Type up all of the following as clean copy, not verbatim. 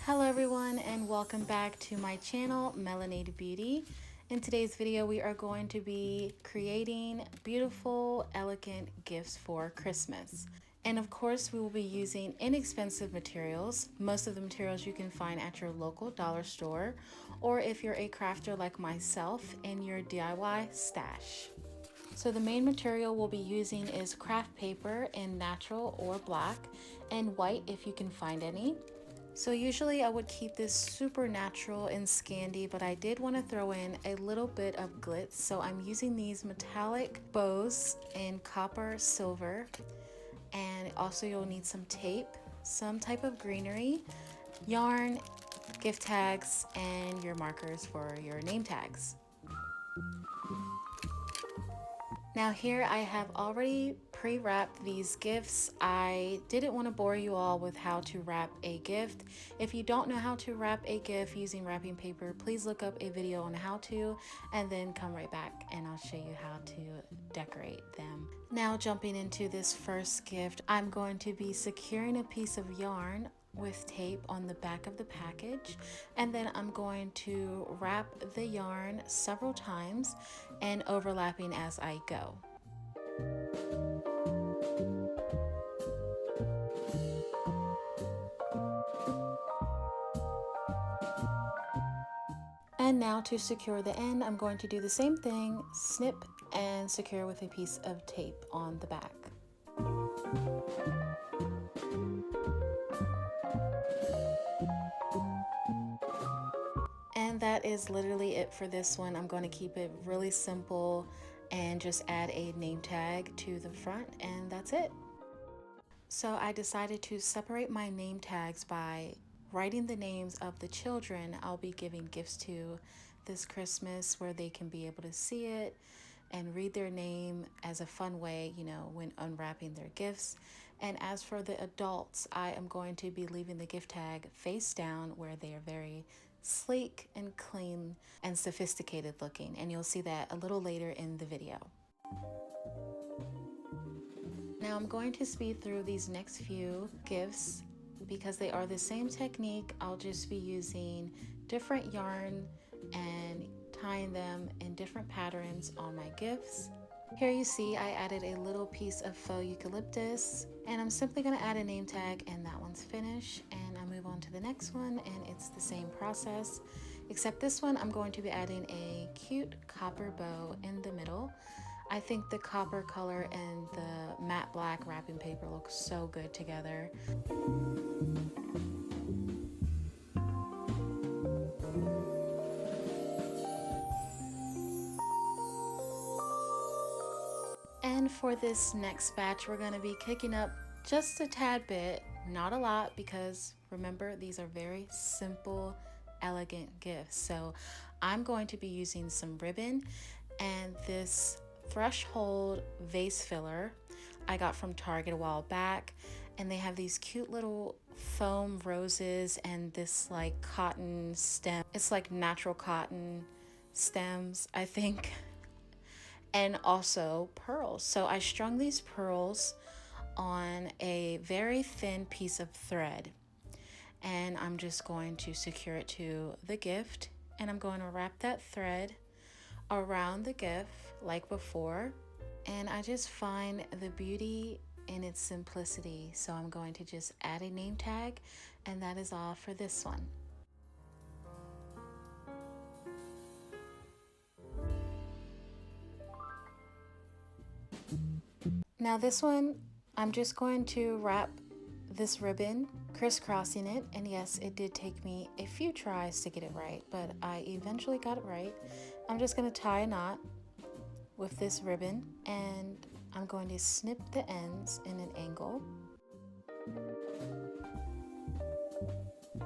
Hello everyone and welcome back to my channel, Melanated Beauty. In today's video, we are going to be creating beautiful, elegant gifts for Christmas. And of course, we will be using inexpensive materials. Most of the materials you can find at your local dollar store, or if you're a crafter like myself, in your DIY stash. So the main material we'll be using is craft paper in natural or black, and white if you can find any. So usually I would keep this super natural and Scandi, but I did want to throw in a little bit of glitz. So I'm using these metallic bows in copper silver. And also you'll need some tape, some type of greenery, yarn, gift tags, and your markers for your name tags. Now here I have already pre-wrapped these gifts. I didn't want to bore you all with how to wrap a gift. If you don't know how to wrap a gift using wrapping paper, please look up a video on how to and then come right back and I'll show you how to decorate them. Now jumping into this first gift, I'm going to be securing a piece of yarn with tape on the back of the package, and then I'm going to wrap the yarn several times and overlapping as I go. And now to secure the end, I'm going to do the same thing, snip and secure with a piece of tape on the back. And that is literally it for this one. I'm going to keep it really simple and just add a name tag to the front, and that's it. So I decided to separate my name tags by writing the names of the children I'll be giving gifts to this Christmas, where they can be able to see it and read their name as a fun way, you know, when unwrapping their gifts. And as for the adults, I am going to be leaving the gift tag face down, where they are very sleek and clean and sophisticated looking. And you'll see that a little later in the video. Now I'm going to speed through these next few gifts because they are the same technique. I'll just be using different yarn and tying them in different patterns on my gifts. Here you see I added a little piece of faux eucalyptus, and I'm simply going to add a name tag, and that one's finished. And I move on to the next one, and it's the same process, except this one I'm going to be adding a cute copper bow in the middle. I think the copper color and the matte black wrapping paper look so good together. And for this next batch, we're going to be kicking up just a tad bit, not a lot, because remember, these are very simple, elegant gifts. So I'm going to be using some ribbon and this threshold vase filler I got from Target a while back, and they have these cute little foam roses and this like cotton stem. It's like natural cotton stems, I think, and also pearls. So I strung these pearls on a very thin piece of thread, and I'm just going to secure it to the gift, and I'm going to wrap that thread around the gift like before. And I just find the beauty in its simplicity, so I'm going to just add a name tag, and that is all for this one. Now this one, I'm just going to wrap this ribbon, crisscrossing it, and yes, it did take me a few tries to get it right, but I eventually got it right. I'm just going to tie a knot with this ribbon, and I'm going to snip the ends in an angle.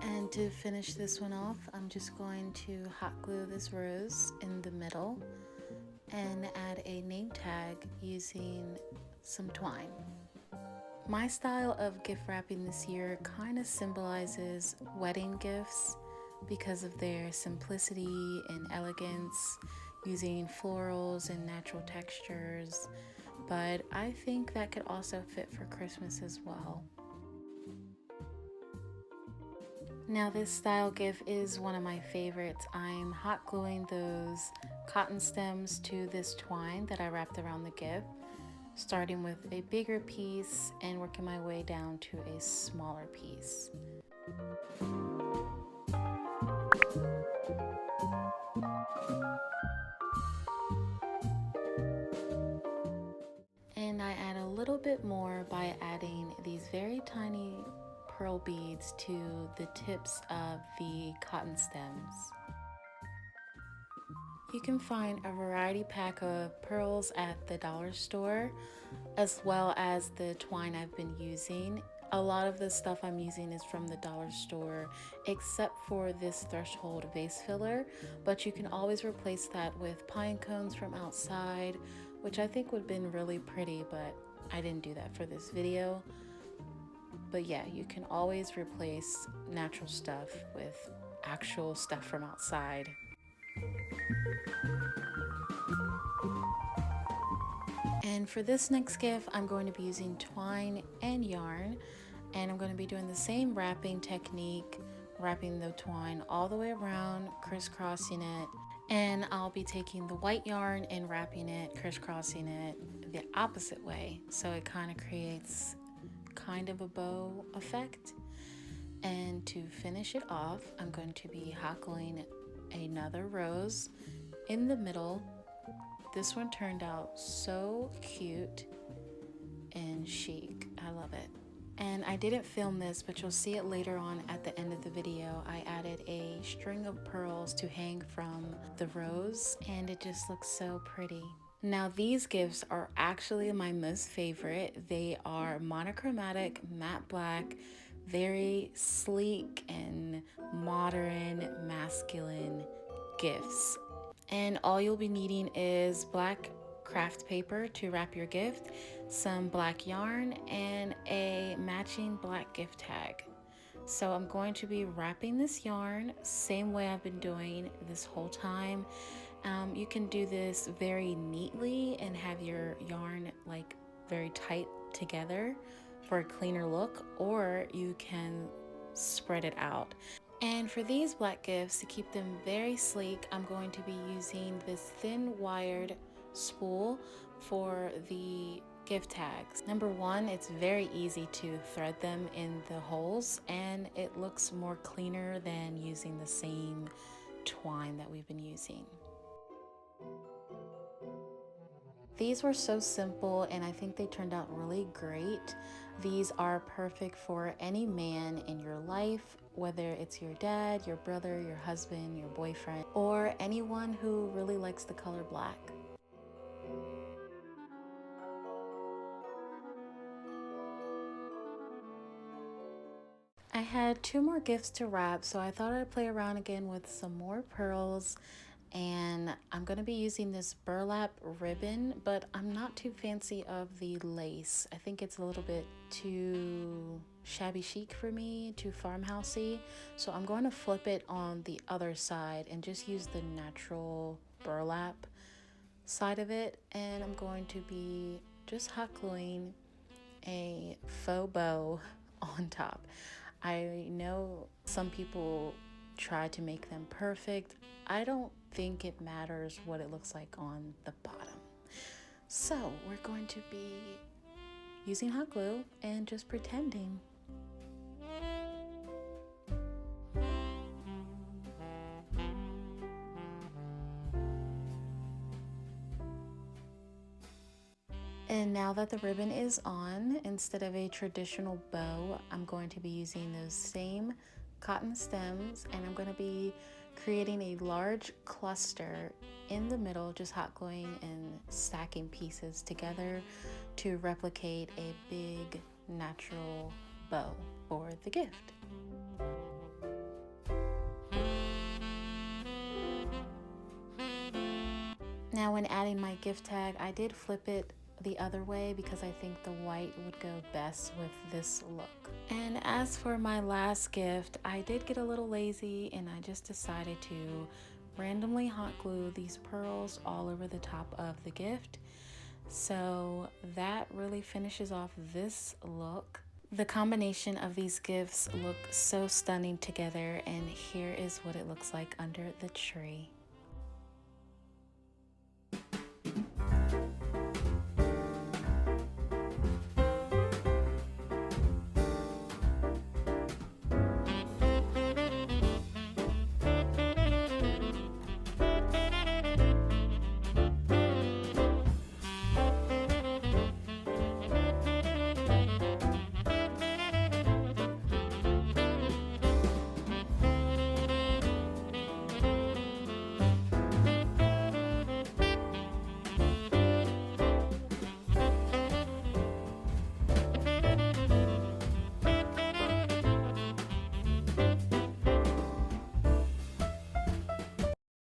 And to finish this one off, I'm just going to hot glue this rose in the middle and add a name tag using some twine. My style of gift wrapping this year kind of symbolizes wedding gifts because of their simplicity and elegance, using florals and natural textures, but I think that could also fit for Christmas as well. Now this style gift is one of my favorites. I'm hot gluing those cotton stems to this twine that I wrapped around the gift, starting with a bigger piece and working my way down to a smaller piece. And I add a little bit more by adding these very tiny pearl beads to the tips of the cotton stems. You can find a variety pack of pearls at the dollar store, as well as the twine I've been using. A lot of the stuff I'm using is from the dollar store, except for this threshold vase filler, but you can always replace that with pine cones from outside, which I think would have been really pretty, but I didn't do that for this video. But yeah, you can always replace natural stuff with actual stuff from outside. And for this next gift, I'm going to be using twine and yarn, and I'm going to be doing the same wrapping technique, wrapping the twine all the way around, crisscrossing it, and I'll be taking the white yarn and wrapping it, crisscrossing it the opposite way, so it kind of creates kind of a bow effect. And to finish it off, I'm going to be hot gluing another rose in the middle. This one turned out so cute and chic. I love it. And I didn't film this, but you'll see it later on at the end of the video. I added a string of pearls to hang from the rose, and it just looks so pretty. Now these gifts are actually my most favorite. They are monochromatic, matte black, very sleek and modern, masculine gifts. And all you'll be needing is black craft paper to wrap your gift, some black yarn, and a matching black gift tag. So I'm going to be wrapping this yarn same way I've been doing this whole time. You can do this very neatly and have your yarn like very tight together for a cleaner look, or you can spread it out. And for these black gifts, to keep them very sleek, I'm going to be using this thin wired spool for the gift tags. Number one, it's very easy to thread them in the holes, and it looks more cleaner than using the same twine that we've been using. These were so simple, and I think they turned out really great. These are perfect for any man in your life, whether it's your dad, your brother, your husband, your boyfriend, or anyone who really likes the color black. I had 2 more gifts to wrap, so I thought I'd play around again with some more pearls. And I'm going to be using this burlap ribbon, but I'm not too fancy of the lace. I think it's a little bit too shabby chic for me, too farmhousey. So I'm going to flip it on the other side and just use the natural burlap side of it. And I'm going to be just hot gluing a faux bow on top. I know some people try to make them perfect. I don't think it matters what it looks like on the bottom. So we're going to be using hot glue and just pretending. And now that the ribbon is on, instead of a traditional bow, I'm going to be using those same cotton stems, and I'm going to be creating a large cluster in the middle, just hot gluing and stacking pieces together to replicate a big natural bow for the gift. Now when adding my gift tag, I did flip it the other way because I think the white would go best with this look. And as for my last gift, I did get a little lazy and I just decided to randomly hot glue these pearls all over the top of the gift. So that really finishes off this look. The combination of these gifts look so stunning together, and here is what it looks like under the tree.